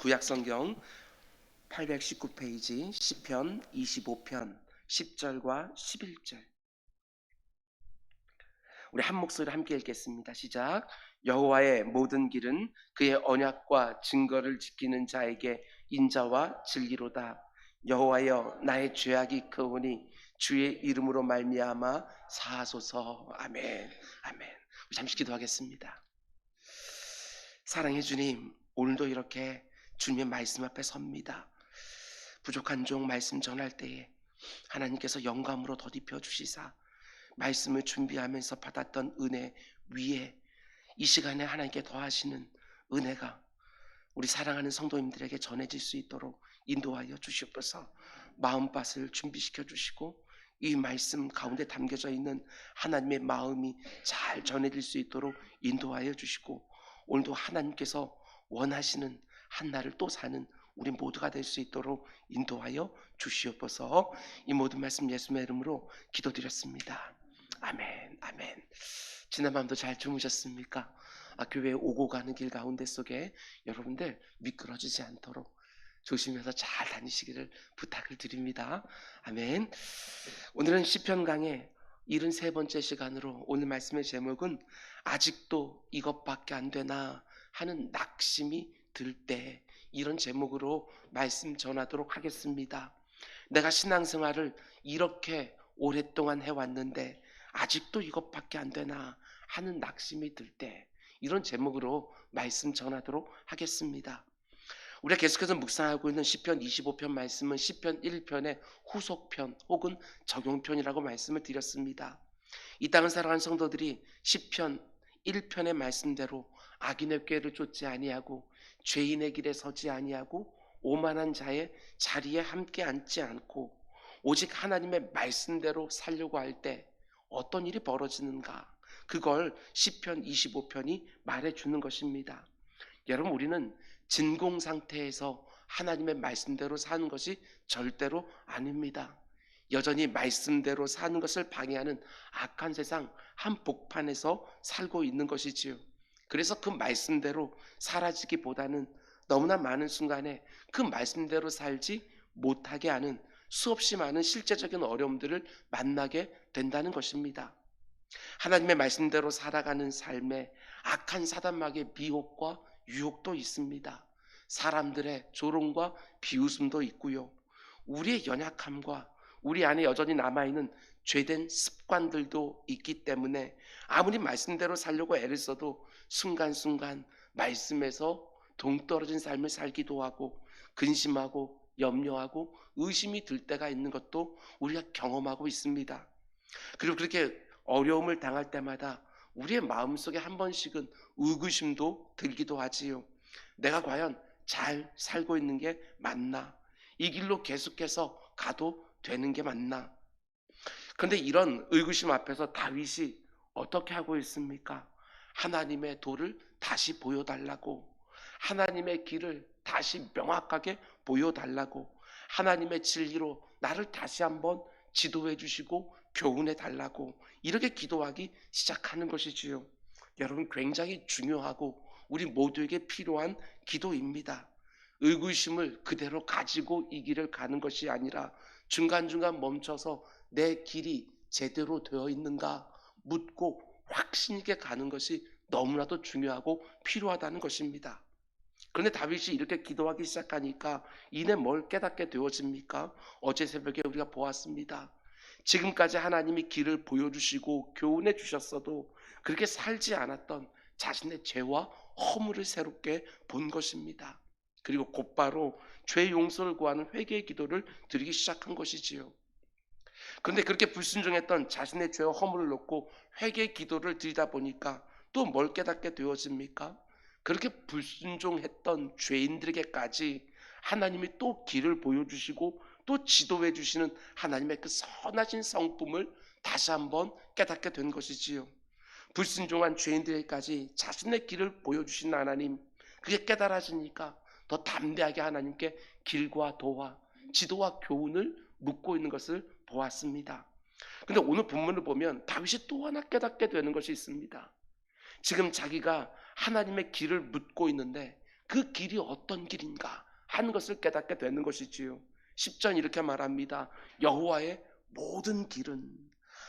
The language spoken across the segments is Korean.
구약성경 819페이지 시편 25편 10절과 11절. 우리 한 목소리 함께 읽겠습니다. 시작. 여호와의 모든 길은 그의 언약과 증거를 지키는 자에게 인자와 진리로다. 여호와여, 나의 죄악이 크오니 주의 이름으로 말미암아 사하소서. 아멘. 아멘. 우리 잠시 기도하겠습니다. 사랑해 주님, 오늘도 이렇게 주님의 말씀 앞에 섭니다. 부족한 종 말씀 전할 때에 하나님께서 영감으로 덧입혀 주시사 말씀을 준비하면서 받았던 은혜 위에 이 시간에 하나님께 더하시는 은혜가 우리 사랑하는 성도님들에게 전해질 수 있도록 인도하여 주시옵소서. 마음밭을 준비시켜 주시고 이 말씀 가운데 담겨져 있는 하나님의 마음이 잘 전해질 수 있도록 인도하여 주시고, 오늘도 하나님께서 원하시는 한날을 또 사는 우리 모두가 될 수 있도록 인도하여 주시옵소서. 이 모든 말씀 예수님의 이름으로 기도드렸습니다. 아멘. 아멘. 지난밤도 잘 주무셨습니까? 교회에 오고 가는 길 가운데 속에 여러분들 미끄러지지 않도록 조심해서 잘 다니시기를 부탁을 드립니다. 아멘. 오늘은 시편 강의 73번째 시간으로 오늘 말씀의 제목은 아직도 이것밖에 안 되나 하는 낙심이 들 때, 이런 제목으로 말씀 전하도록 하겠습니다. 내가 신앙생활을 이렇게 오랫동안 해왔는데 아직도 이것밖에 안 되나 하는 낙심이 들 때, 이런 제목으로 말씀 전하도록 하겠습니다. 우리가 계속해서 묵상하고 있는 시편 25편 말씀은 시편 1편의 후속편 혹은 적용편이라고 말씀을 드렸습니다. 이 땅을 살아가는 성도들이 시편 1편의 말씀대로 악인의 꾀를 쫓지 아니하고 죄인의 길에 서지 아니하고 오만한 자의 자리에 함께 앉지 않고 오직 하나님의 말씀대로 살려고 할 때 어떤 일이 벌어지는가, 그걸 시편 25편이 말해주는 것입니다. 여러분, 우리는 진공 상태에서 하나님의 말씀대로 사는 것이 절대로 아닙니다. 여전히 말씀대로 사는 것을 방해하는 악한 세상 한복판에서 살고 있는 것이지요. 그래서 그 말씀대로 사라지기보다는 너무나 많은 순간에 그 말씀대로 살지 못하게 하는 수없이 많은 실제적인 어려움들을 만나게 된다는 것입니다. 하나님의 말씀대로 살아가는 삶에 악한 사단마귀의 미혹과 유혹도 있습니다. 사람들의 조롱과 비웃음도 있고요. 우리의 연약함과 우리 안에 여전히 남아있는 죄된 습관들도 있기 때문에 아무리 말씀대로 살려고 애를 써도 순간순간 말씀에서 동떨어진 삶을 살기도 하고 근심하고 염려하고 의심이 들 때가 있는 것도 우리가 경험하고 있습니다. 그리고 그렇게 어려움을 당할 때마다 우리의 마음속에 한 번씩은 의구심도 들기도 하지요. 내가 과연 잘 살고 있는 게 맞나? 이 길로 계속해서 가도 되는 게 맞나? 그런데 이런 의구심 앞에서 다윗이 어떻게 하고 있습니까? 하나님의 도를 다시 보여달라고, 하나님의 길을 다시 명확하게 보여달라고, 하나님의 진리로 나를 다시 한번 지도해 주시고 교훈해 달라고, 이렇게 기도하기 시작하는 것이지요. 여러분, 굉장히 중요하고 우리 모두에게 필요한 기도입니다. 의구심을 그대로 가지고 이 길을 가는 것이 아니라 중간중간 멈춰서 내 길이 제대로 되어 있는가 묻고 확신 있게 가는 것이 너무나도 중요하고 필요하다는 것입니다. 그런데 다윗이 이렇게 기도하기 시작하니까 이내 뭘 깨닫게 되어집니까? 어제 새벽에 우리가 보았습니다. 지금까지 하나님이 길을 보여주시고 교훈해 주셨어도 그렇게 살지 않았던 자신의 죄와 허물을 새롭게 본 것입니다. 그리고 곧바로 죄 용서를 구하는 회개의 기도를 드리기 시작한 것이지요. 그런데 그렇게 불순종했던 자신의 죄와 허물을 놓고 회개의 기도를 드리다 보니까 또 뭘 깨닫게 되어집니까? 그렇게 불순종했던 죄인들에게까지 하나님이 또 길을 보여주시고 또 지도해 주시는 하나님의 그 선하신 성품을 다시 한번 깨닫게 된 것이지요. 불순종한 죄인들에게까지 자신의 길을 보여주신 하나님, 그게 깨달아지니까 더 담대하게 하나님께 길과 도와 지도와 교훈을 묻고 있는 것을 보았습니다. 그런데 오늘 본문을 보면 다윗이 또 하나 깨닫게 되는 것이 있습니다. 지금 자기가 하나님의 길을 묻고 있는데 그 길이 어떤 길인가 하는 것을 깨닫게 되는 것이지요. 10절 이렇게 말합니다. 여호와의 모든 길은,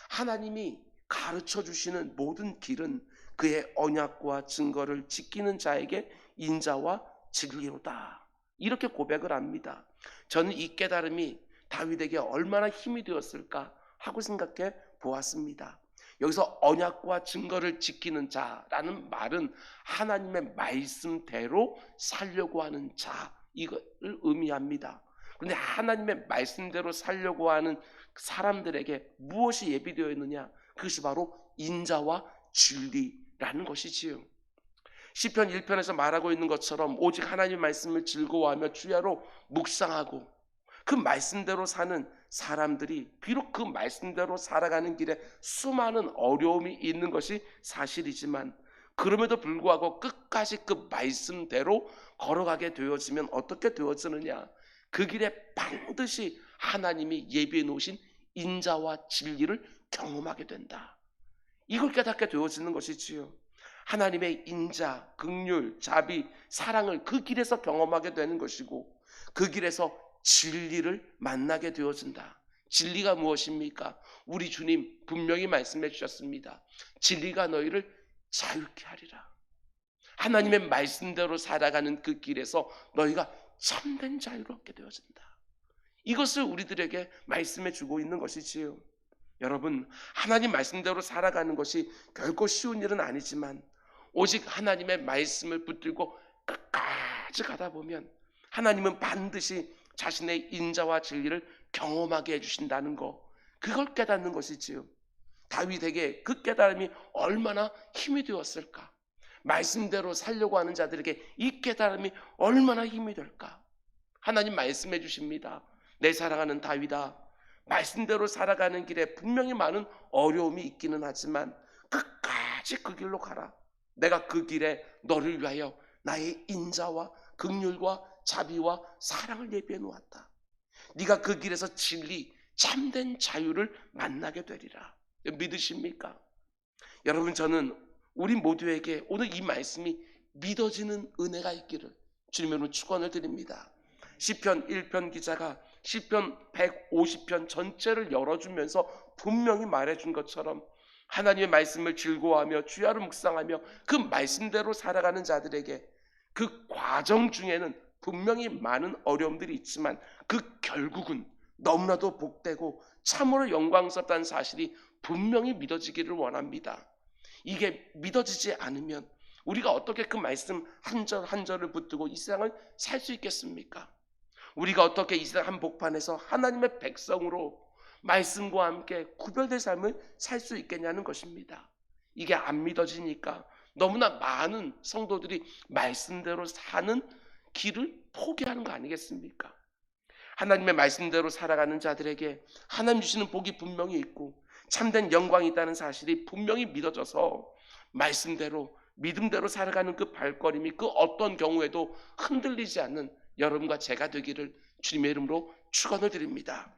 하나님이 가르쳐 주시는 모든 길은 그의 언약과 증거를 지키는 자에게 인자와 진리로다. 이렇게 고백을 합니다. 저는 이 깨달음이 다윗에게 얼마나 힘이 되었을까 하고 생각해 보았습니다. 여기서 언약과 증거를 지키는 자라는 말은 하나님의 말씀대로 살려고 하는 자, 이걸 의미합니다. 그런데 하나님의 말씀대로 살려고 하는 사람들에게 무엇이 예비되어 있느냐? 그것이 바로 인자와 진리라는 것이지요. 시편 1편에서 말하고 있는 것처럼 오직 하나님의 말씀을 즐거워하며 주야로 묵상하고 그 말씀대로 사는 사람들이, 비록 그 말씀대로 살아가는 길에 수많은 어려움이 있는 것이 사실이지만, 그럼에도 불구하고 끝까지 그 말씀대로 걸어가게 되어지면 어떻게 되어지느냐? 그 길에 반드시 하나님이 예비해 놓으신 인자와 진리를 경험하게 된다. 이걸 깨닫게 되어지는 것이지요. 하나님의 인자, 긍휼, 자비, 사랑을 그 길에서 경험하게 되는 것이고, 그 길에서 진리를 만나게 되어진다. 진리가 무엇입니까? 우리 주님 분명히 말씀해 주셨습니다. 진리가 너희를 자유케 하리라. 하나님의 말씀대로 살아가는 그 길에서 너희가 참된 자유를 얻게 되어진다. 이것을 우리들에게 말씀해 주고 있는 것이지요. 여러분, 하나님 말씀대로 살아가는 것이 결코 쉬운 일은 아니지만, 오직 하나님의 말씀을 붙들고 끝까지 가다 보면 하나님은 반드시 자신의 인자와 진리를 경험하게 해주신다는 것, 그걸 깨닫는 것이지요. 다윗에게 그 깨달음이 얼마나 힘이 되었을까? 말씀대로 살려고 하는 자들에게 이 깨달음이 얼마나 힘이 될까? 하나님 말씀해 주십니다. 내 사랑하는 다윗아, 말씀대로 살아가는 길에 분명히 많은 어려움이 있기는 하지만 끝까지 그 길로 가라. 내가 그 길에 너를 위하여 나의 인자와 긍휼과 자비와 사랑을 예비해 놓았다. 네가 그 길에서 진리, 참된 자유를 만나게 되리라. 믿으십니까? 여러분, 저는 우리 모두에게 오늘 이 말씀이 믿어지는 은혜가 있기를 주님으로 축원을 드립니다. 시편 1편 기자가 시편 150편 전체를 열어주면서 분명히 말해준 것처럼 하나님의 말씀을 즐거워하며 주야를 묵상하며 그 말씀대로 살아가는 자들에게 그 과정 중에는 분명히 많은 어려움들이 있지만 그 결국은 너무나도 복되고 참으로 영광스럽다는 사실이 분명히 믿어지기를 원합니다. 이게 믿어지지 않으면 우리가 어떻게 그 말씀 한 절 한 절을 붙들고 이 세상을 살 수 있겠습니까? 우리가 어떻게 이 세상 한복판에서 하나님의 백성으로 말씀과 함께 구별된 삶을 살 수 있겠냐는 것입니다. 이게 안 믿어지니까 너무나 많은 성도들이 말씀대로 사는 길을 포기하는 거 아니겠습니까? 하나님의 말씀대로 살아가는 자들에게 하나님 주시는 복이 분명히 있고 참된 영광이 있다는 사실이 분명히 믿어져서 말씀대로 믿음대로 살아가는 그 발걸음이 그 어떤 경우에도 흔들리지 않는 여러분과 제가 되기를 주님의 이름으로 축원을 드립니다.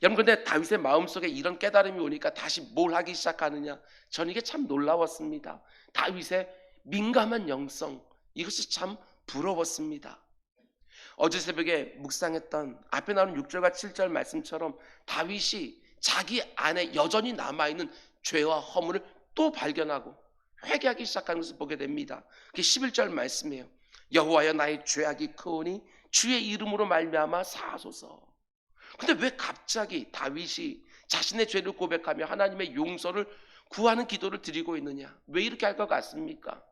여러분, 근데 다윗의 마음속에 이런 깨달음이 오니까 다시 뭘 하기 시작하느냐? 저는 이게 참 놀라웠습니다. 다윗의 민감한 영성, 이것이 참 부러웠습니다. 어제 새벽에 묵상했던 앞에 나오는 6절과 7절 말씀처럼 다윗이 자기 안에 여전히 남아있는 죄와 허물을 또 발견하고 회개하기 시작하는 것을 보게 됩니다. 그게 11절 말씀이에요. 여호와여, 나의 죄악이 크오니 주의 이름으로 말미암아 사하소서. 근데 왜 갑자기 다윗이 자신의 죄를 고백하며 하나님의 용서를 구하는 기도를 드리고 있느냐? 왜 이렇게 할 것 같습니까?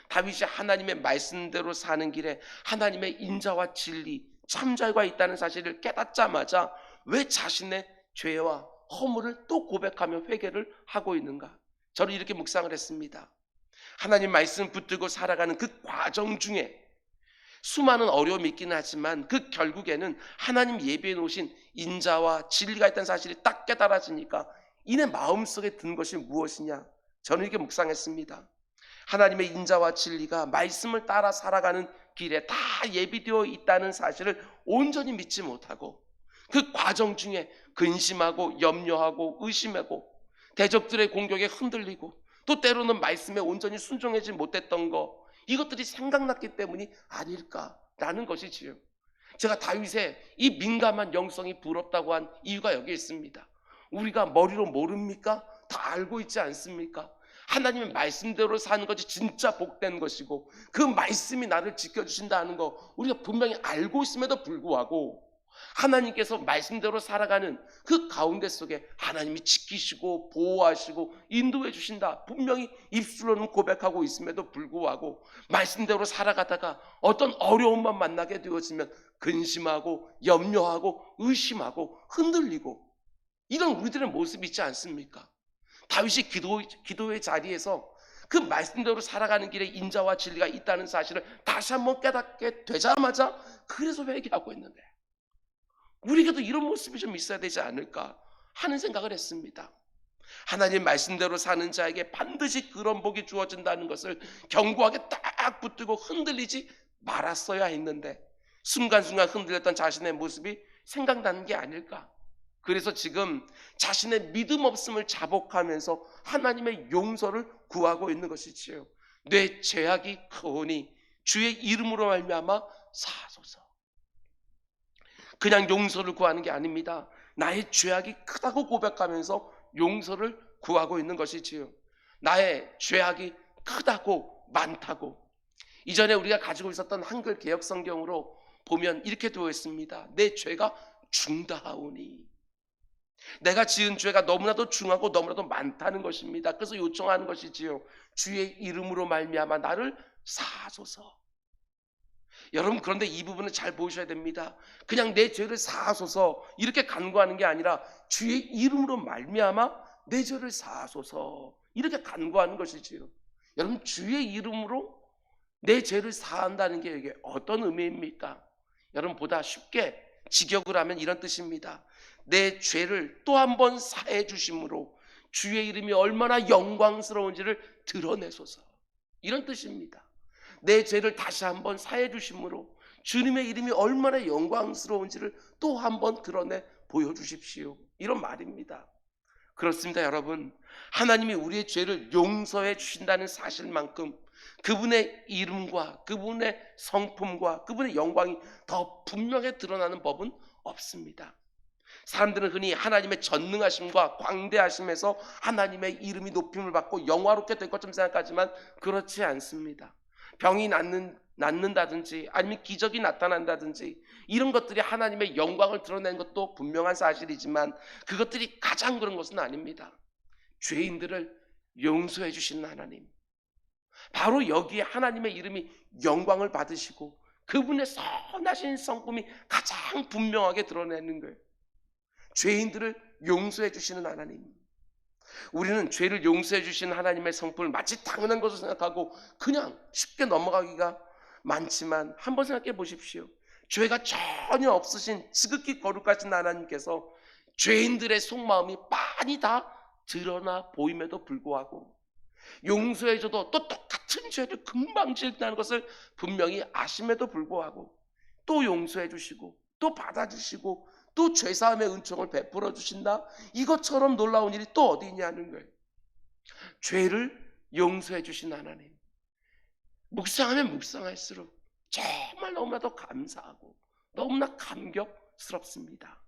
다윗이 하나님의 말씀대로 사는 길에 하나님의 인자와 진리, 참자유가 있다는 사실을 깨닫자마자 왜 자신의 죄와 허물을 또 고백하며 회개를 하고 있는가? 저는 이렇게 묵상을 했습니다. 하나님 말씀 붙들고 살아가는 그 과정 중에 수많은 어려움이 있기는 하지만 그 결국에는 하나님 예비해 놓으신 인자와 진리가 있다는 사실이 딱 깨달아지니까 이내 마음속에 든 것이 무엇이냐? 저는 이렇게 묵상했습니다. 하나님의 인자와 진리가 말씀을 따라 살아가는 길에 다 예비되어 있다는 사실을 온전히 믿지 못하고 그 과정 중에 근심하고 염려하고 의심하고 대적들의 공격에 흔들리고 또 때로는 말씀에 온전히 순종하지 못했던 거, 이것들이 생각났기 때문이 아닐까라는 것이지요. 제가 다윗의 이 민감한 영성이 부럽다고 한 이유가 여기 있습니다. 우리가 머리로 모릅니까? 다 알고 있지 않습니까? 하나님의 말씀대로 사는 것이 진짜 복된 것이고 그 말씀이 나를 지켜주신다는 거 우리가 분명히 알고 있음에도 불구하고 하나님께서 말씀대로 살아가는 그 가운데 속에 하나님이 지키시고 보호하시고 인도해 주신다 분명히 입술로는 고백하고 있음에도 불구하고 말씀대로 살아가다가 어떤 어려움만 만나게 되어지면 근심하고 염려하고 의심하고 흔들리고 이런 우리들의 모습이 있지 않습니까? 다윗이 기도의 자리에서 그 말씀대로 살아가는 길에 인자와 진리가 있다는 사실을 다시 한번 깨닫게 되자마자 그래서 회개하고 있는 거예요. 우리에게도 이런 모습이 좀 있어야 되지 않을까 하는 생각을 했습니다. 하나님 말씀대로 사는 자에게 반드시 그런 복이 주어진다는 것을 견고하게 딱 붙들고 흔들리지 말았어야 했는데 순간순간 흔들렸던 자신의 모습이 생각나는 게 아닐까. 그래서 지금 자신의 믿음 없음을 자복하면서 하나님의 용서를 구하고 있는 것이지요. 내 죄악이 크오니 주의 이름으로 말미암아 사하소서. 그냥 용서를 구하는 게 아닙니다. 나의 죄악이 크다고 고백하면서 용서를 구하고 있는 것이지요. 나의 죄악이 크다고 많다고. 이전에 우리가 가지고 있었던 한글 개역 성경으로 보면 이렇게 되어 있습니다. 내 죄가 중다하오니. 내가 지은 죄가 너무나도 중하고 너무나도 많다는 것입니다. 그래서 요청하는 것이지요. 주의 이름으로 말미암아 나를 사하소서. 여러분 그런데 이 부분은 잘 보셔야 됩니다. 그냥 내 죄를 사하소서 이렇게 간구하는 게 아니라 주의 이름으로 말미암아 내 죄를 사하소서 이렇게 간구하는 것이지요. 여러분 주의 이름으로 내 죄를 사한다는 게 이게 어떤 의미입니까? 여러분 보다 쉽게 직역을 하면 이런 뜻입니다. 내 죄를 또 한 번 사해 주심으로 주의 이름이 얼마나 영광스러운지를 드러내소서 이런 뜻입니다. 내 죄를 다시 한번 사해 주심으로 주님의 이름이 얼마나 영광스러운지를 또 한 번 드러내 보여주십시오 이런 말입니다. 그렇습니다. 여러분 하나님이 우리의 죄를 용서해 주신다는 사실만큼 그분의 이름과 그분의 성품과 그분의 영광이 더 분명하게 드러나는 법은 없습니다. 사람들은 흔히 하나님의 전능하심과 광대하심에서 하나님의 이름이 높임을 받고 영화롭게 될 것처럼 생각하지만 그렇지 않습니다. 병이 낫는다든지 아니면 기적이 나타난다든지 이런 것들이 하나님의 영광을 드러내는 것도 분명한 사실이지만 그것들이 가장 그런 것은 아닙니다. 죄인들을 용서해 주시는 하나님, 바로 여기에 하나님의 이름이 영광을 받으시고 그분의 선하신 성품이 가장 분명하게 드러내는 거예요. 죄인들을 용서해 주시는 하나님. 우리는 죄를 용서해 주시는 하나님의 성품을 마치 당연한 것으로 생각하고 그냥 쉽게 넘어가기가 많지만 한번 생각해 보십시오. 죄가 전혀 없으신 지극히 거룩하신 하나님께서 죄인들의 속마음이 빤히 다 드러나 보임에도 불구하고 용서해줘도 또 똑같은 죄를 금방 짓는다는 것을 분명히 아심에도 불구하고 또 용서해 주시고 또 받아주시고 또 죄사함의 은총을 베풀어 주신다. 이것처럼 놀라운 일이 또 어디 있냐는 거예요. 죄를 용서해 주신 하나님. 묵상하면 묵상할수록 정말 너무나도 감사하고 너무나 감격스럽습니다.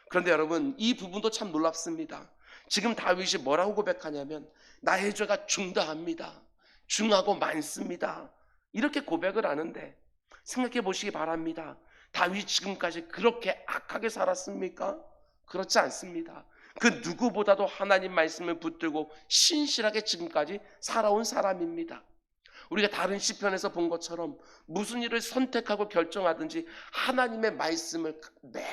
그런데 여러분 이 부분도 참 놀랍습니다. 지금 다윗이 뭐라고 고백하냐면 나의 죄가 중다합니다. 중하고 많습니다. 이렇게 고백을 하는데 생각해 보시기 바랍니다. 다윗이 지금까지 그렇게 악하게 살았습니까? 그렇지 않습니다. 그 누구보다도 하나님 말씀을 붙들고 신실하게 지금까지 살아온 사람입니다. 우리가 다른 시편에서 본 것처럼 무슨 일을 선택하고 결정하든지 하나님의 말씀을 맨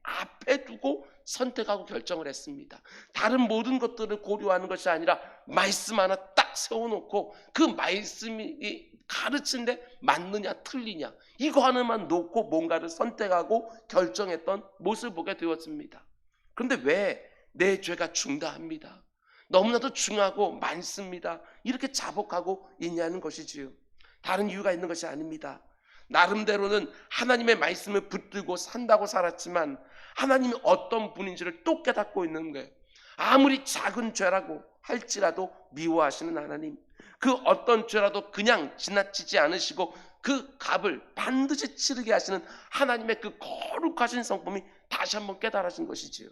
앞에 두고 선택하고 결정을 했습니다. 다른 모든 것들을 고려하는 것이 아니라 말씀 하나 딱 세워놓고 그 말씀이 가르치는데 맞느냐 틀리냐 이거 하나만 놓고 뭔가를 선택하고 결정했던 모습을 보게 되었습니다. 그런데 왜 내 죄가 중다합니다. 너무나도 중하고 많습니다. 이렇게 자복하고 있냐는 것이지요. 다른 이유가 있는 것이 아닙니다. 나름대로는 하나님의 말씀을 붙들고 산다고 살았지만 하나님이 어떤 분인지를 또 깨닫고 있는 거예요. 아무리 작은 죄라고 할지라도 미워하시는 하나님, 그 어떤 죄라도 그냥 지나치지 않으시고 그 값을 반드시 치르게 하시는 하나님의 그 거룩하신 성품이 다시 한번 깨달아진 것이지요.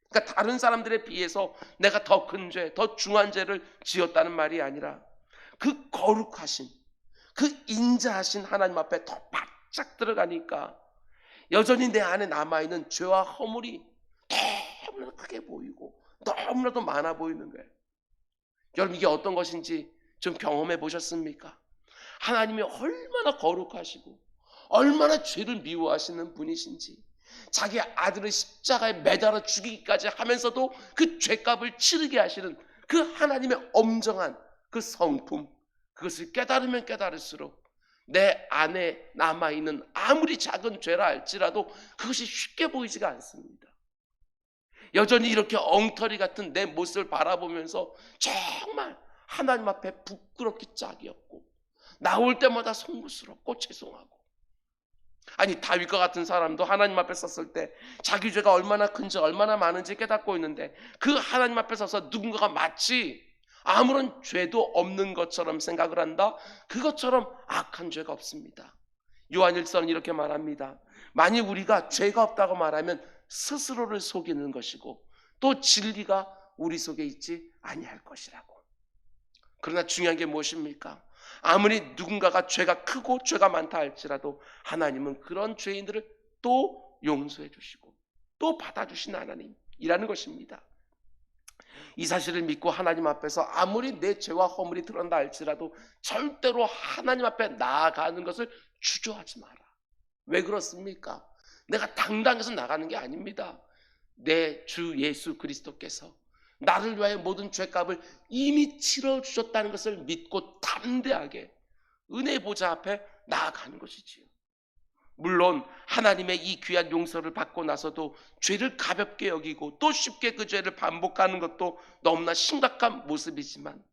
그러니까 다른 사람들에 비해서 내가 더 큰 죄, 더 중한 죄를 지었다는 말이 아니라 그 거룩하신, 그 인자하신 하나님 앞에 더 바짝 들어가니까 여전히 내 안에 남아있는 죄와 허물이 너무나 크게 보이고 너무나도 많아 보이는 거예요. 여러분, 이게 어떤 것인지 좀 경험해 보셨습니까? 하나님이 얼마나 거룩하시고 얼마나 죄를 미워하시는 분이신지, 자기 아들을 십자가에 매달아 죽이기까지 하면서도 그 죄값을 치르게 하시는 그 하나님의 엄정한 그 성품, 그것을 깨달으면 깨달을수록 내 안에 남아있는 아무리 작은 죄라 할지라도 그것이 쉽게 보이지가 않습니다. 여전히 이렇게 엉터리 같은 내 모습을 바라보면서 정말 하나님 앞에 부끄럽기 짝이었고, 나올 때마다 송구스럽고 죄송하고, 아니 다윗과 같은 사람도 하나님 앞에 섰을 때 자기 죄가 얼마나 큰지 얼마나 많은지 깨닫고 있는데 그 하나님 앞에 서서 누군가가 마치 아무런 죄도 없는 것처럼 생각을 한다? 그것처럼 악한 죄가 없습니다. 요한일서는 이렇게 말합니다. 만일 우리가 죄가 없다고 말하면 스스로를 속이는 것이고 또 진리가 우리 속에 있지 아니할 것이라고. 그러나 중요한 게 무엇입니까? 아무리 누군가가 죄가 크고 죄가 많다 할지라도 하나님은 그런 죄인들을 또 용서해 주시고 또 받아주신 하나님이라는 것입니다. 이 사실을 믿고 하나님 앞에서 아무리 내 죄와 허물이 드러난다 할지라도 절대로 하나님 앞에 나아가는 것을 주저하지 마라. 왜 그렇습니까? 내가 당당해서 나가는 게 아닙니다. 내 주 예수 그리스도께서 나를 위하여 모든 죄값을 이미 치러주셨다는 것을 믿고 담대하게 은혜 보좌 앞에 나아가는 것이지요. 물론 하나님의 이 귀한 용서를 받고 나서도 죄를 가볍게 여기고 또 쉽게 그 죄를 반복하는 것도 너무나 심각한 모습이지만,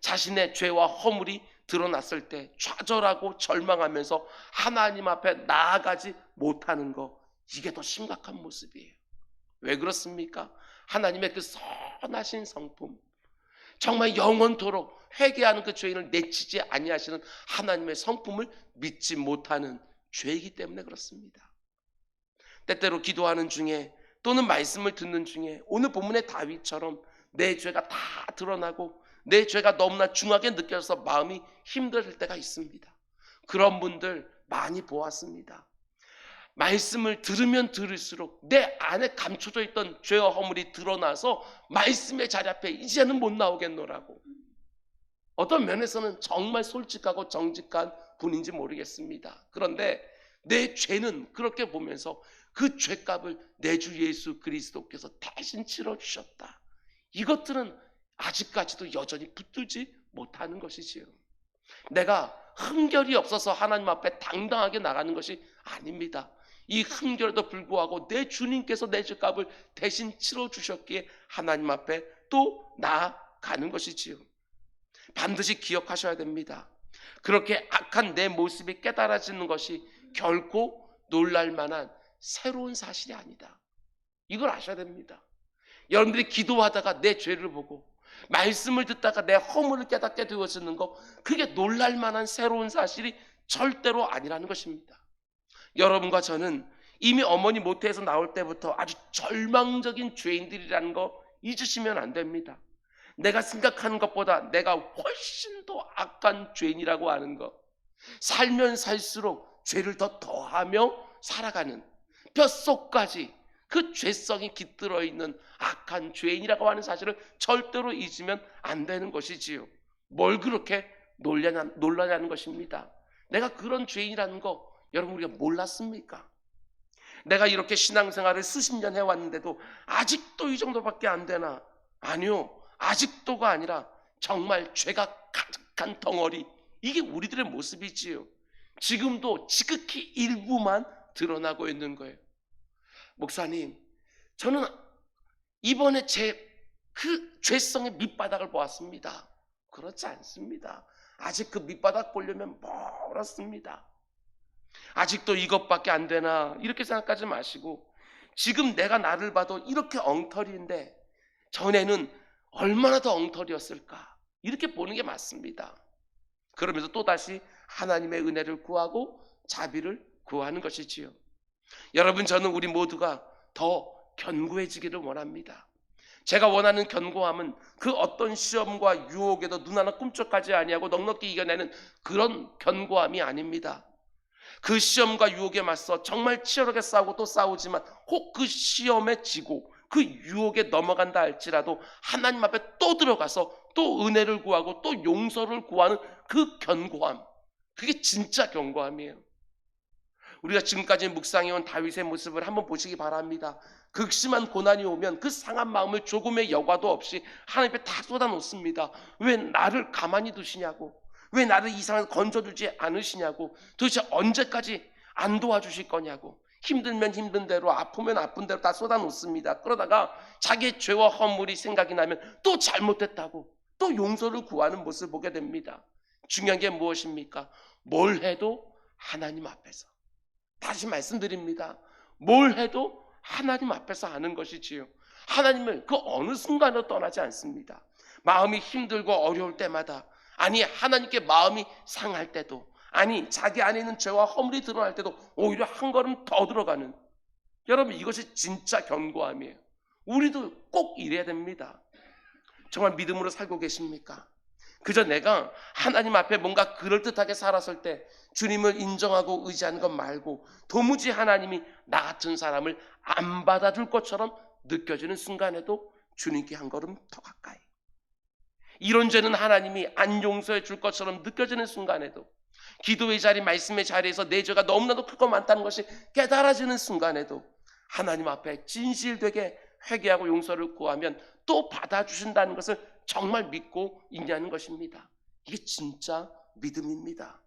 자신의 죄와 허물이 드러났을 때 좌절하고 절망하면서 하나님 앞에 나아가지 못하는 거, 이게 더 심각한 모습이에요. 왜 그렇습니까? 하나님의 그 선하신 성품, 정말 영원토록 회개하는 그 죄인을 내치지 아니하시는 하나님의 성품을 믿지 못하는 죄이기 때문에 그렇습니다. 때때로 기도하는 중에 또는 말씀을 듣는 중에 오늘 본문의 다윗처럼 내 죄가 다 드러나고 내 죄가 너무나 중하게 느껴져서 마음이 힘들 때가 있습니다. 그런 분들 많이 보았습니다. 말씀을 들으면 들을수록 내 안에 감춰져 있던 죄와 허물이 드러나서 말씀의 자리 앞에 이제는 못 나오겠노라고. 어떤 면에서는 정말 솔직하고 정직한 분인지 모르겠습니다. 그런데 내 죄는 그렇게 보면서 그 죄값을 내 주 예수 그리스도께서 대신 치러주셨다, 이것들은 아직까지도 여전히 붙들지 못하는 것이지요. 내가 흠결이 없어서 하나님 앞에 당당하게 나가는 것이 아닙니다. 이 흠결에도 불구하고 내 주님께서 내 죄값을 대신 치러주셨기에 하나님 앞에 또 나아가는 것이지요. 반드시 기억하셔야 됩니다. 그렇게 악한 내 모습이 깨달아지는 것이 결코 놀랄만한 새로운 사실이 아니다. 이걸 아셔야 됩니다. 여러분들이 기도하다가 내 죄를 보고 말씀을 듣다가 내 허물을 깨닫게 되어지는 거, 그게 놀랄만한 새로운 사실이 절대로 아니라는 것입니다. 여러분과 저는 이미 어머니 모태에서 나올 때부터 아주 절망적인 죄인들이라는 거 잊으시면 안 됩니다. 내가 생각하는 것보다 내가 훨씬 더 악한 죄인이라고 하는 것, 살면 살수록 죄를 더 더하며 살아가는 뼛속까지 그 죄성이 깃들어 있는 악한 죄인이라고 하는 사실을 절대로 잊으면 안 되는 것이지요. 뭘 그렇게 놀라냐는 것입니다. 내가 그런 죄인이라는 거 여러분 우리가 몰랐습니까? 내가 이렇게 신앙생활을 수십 년 해왔는데도 아직도 이 정도밖에 안 되나? 아니요, 아직도가 아니라 정말 죄가 가득한 덩어리, 이게 우리들의 모습이지요. 지금도 지극히 일부만 드러나고 있는 거예요. 목사님, 저는 이번에 그 죄성의 밑바닥을 보았습니다. 그렇지 않습니다. 아직 그 밑바닥 보려면 멀었습니다. 아직도 이것밖에 안 되나 이렇게 생각하지 마시고, 지금 내가 나를 봐도 이렇게 엉터리인데 전에는 얼마나 더 엉터리였을까? 이렇게 보는 게 맞습니다. 그러면서 또다시 하나님의 은혜를 구하고 자비를 구하는 것이지요. 여러분, 저는 우리 모두가 더 견고해지기를 원합니다. 제가 원하는 견고함은 그 어떤 시험과 유혹에도 눈 하나 꿈쩍하지 아니하고 넉넉히 이겨내는 그런 견고함이 아닙니다. 그 시험과 유혹에 맞서 정말 치열하게 싸우고 또 싸우지만 혹 그 시험에 지고 그 유혹에 넘어간다 할지라도 하나님 앞에 또 들어가서 또 은혜를 구하고 또 용서를 구하는 그 견고함, 그게 진짜 견고함이에요. 우리가 지금까지 묵상해온 다윗의 모습을 한번 보시기 바랍니다. 극심한 고난이 오면 그 상한 마음을 조금의 여과도 없이 하나님 앞에 다 쏟아놓습니다. 왜 나를 가만히 두시냐고, 왜 나를 이 상황에서 건져주지 않으시냐고, 도대체 언제까지 안 도와주실 거냐고, 힘들면 힘든 대로, 아프면 아픈 대로 다 쏟아놓습니다. 그러다가 자기의 죄와 허물이 생각이 나면 또 잘못했다고 또 용서를 구하는 모습을 보게 됩니다. 중요한 게 무엇입니까? 뭘 해도 하나님 앞에서, 다시 말씀드립니다. 뭘 해도 하나님 앞에서 하는 것이지요. 하나님을 그 어느 순간도 떠나지 않습니다. 마음이 힘들고 어려울 때마다, 아니 하나님께 마음이 상할 때도, 아니 자기 안에 있는 죄와 허물이 드러날 때도 오히려 한 걸음 더 들어가는, 여러분 이것이 진짜 견고함이에요. 우리도 꼭 이래야 됩니다. 정말 믿음으로 살고 계십니까? 그저 내가 하나님 앞에 뭔가 그럴듯하게 살았을 때 주님을 인정하고 의지하는 것 말고 도무지 하나님이 나 같은 사람을 안 받아줄 것처럼 느껴지는 순간에도 주님께 한 걸음 더 가까이, 이런 죄는 하나님이 안 용서해 줄 것처럼 느껴지는 순간에도, 기도의 자리, 말씀의 자리에서 내 죄가 너무나도 크고 많다는 것이 깨달아지는 순간에도 하나님 앞에 진실되게 회개하고 용서를 구하면 또 받아주신다는 것을 정말 믿고 있냐는 것입니다. 이게 진짜 믿음입니다.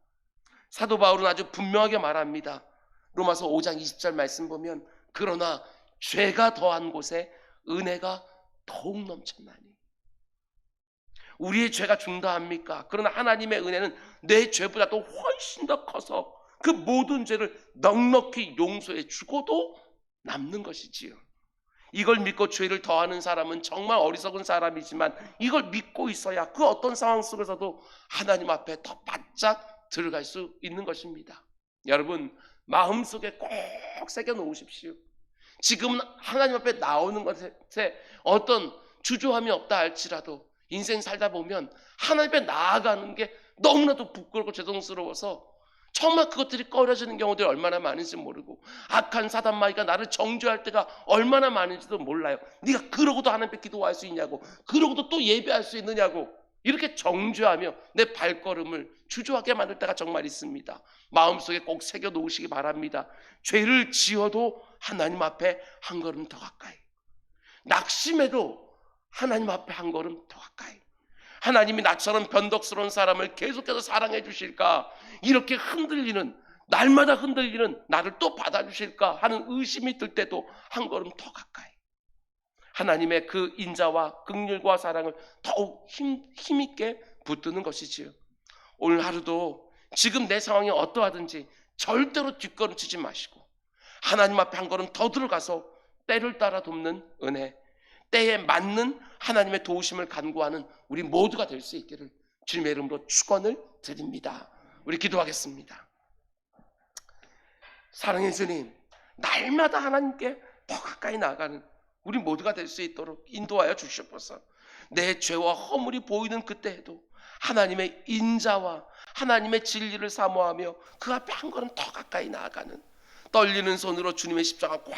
사도 바울은 아주 분명하게 말합니다. 로마서 5장 20절 말씀 보면, 그러나 죄가 더한 곳에 은혜가 더욱 넘쳤나니. 우리의 죄가 중다합니까? 그러나 하나님의 은혜는 내 죄보다 도 훨씬 더 커서 그 모든 죄를 넉넉히 용서해 주고도 남는 것이지요. 이걸 믿고 죄를 더하는 사람은 정말 어리석은 사람이지만 이걸 믿고 있어야 그 어떤 상황 속에서도 하나님 앞에 더 바짝 들어갈 수 있는 것입니다. 여러분, 마음속에 꼭 새겨놓으십시오. 지금은 하나님 앞에 나오는 것에 어떤 주저함이 없다 할지라도 인생 살다 보면 하나님 앞에 나아가는 게 너무나도 부끄럽고 죄송스러워서 정말 그것들이 꺼려지는 경우들이 얼마나 많은지 모르고, 악한 사단마귀가 나를 정죄할 때가 얼마나 많은지도 몰라요. 네가 그러고도 하나님 앞에 기도할 수 있냐고, 그러고도 또 예배할 수 있느냐고, 이렇게 정죄하며 내 발걸음을 주저하게 만들 때가 정말 있습니다. 마음속에 꼭 새겨놓으시기 바랍니다. 죄를 지어도 하나님 앞에 한 걸음 더 가까이, 낙심해도 하나님 앞에 한 걸음 더 가까이, 하나님이 나처럼 변덕스러운 사람을 계속해서 사랑해 주실까, 이렇게 흔들리는, 날마다 흔들리는 나를 또 받아주실까 하는 의심이 들 때도 한 걸음 더 가까이, 하나님의 그 인자와 긍휼과 사랑을 더욱 힘있게 붙드는 것이지요. 오늘 하루도 지금 내 상황이 어떠하든지 절대로 뒷걸음치지 마시고 하나님 앞에 한 걸음 더 들어가서 때를 따라 돕는 은혜, 때에 맞는 하나님의 도우심을 간구하는 우리 모두가 될 수 있기를 주님의 이름으로 축원을 드립니다. 우리 기도하겠습니다. 사랑의 주님, 날마다 하나님께 더 가까이 나아가는 우리 모두가 될 수 있도록 인도하여 주시옵소서. 내 죄와 허물이 보이는 그때에도 하나님의 인자와 하나님의 진리를 사모하며 그 앞에 한 걸음 더 가까이 나아가는, 떨리는 손으로 주님의 십자가 꽉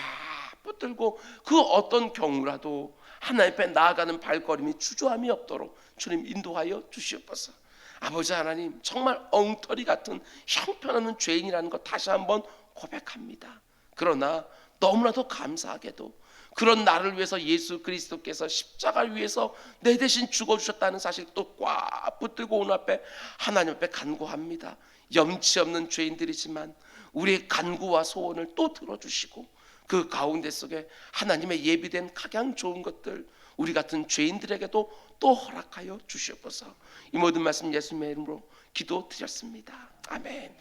붙들고 그 어떤 경우라도 하나님 앞에 나아가는 발걸음이 주저함이 없도록 주님 인도하여 주시옵소서. 아버지 하나님, 정말 엉터리 같은 형편없는 죄인이라는 것 다시 한번 고백합니다. 그러나 너무나도 감사하게도 그런 나를 위해서 예수 그리스도께서 십자가를 위해서 내 대신 죽어주셨다는 사실 또 꽉 붙들고 오늘 앞에 하나님 앞에 간구합니다. 염치 없는 죄인들이지만 우리의 간구와 소원을 또 들어주시고 그 가운데 속에 하나님의 예비된 각양 좋은 것들 우리 같은 죄인들에게도 또 허락하여 주시옵소서. 이 모든 말씀 예수님의 이름으로 기도드렸습니다. 아멘.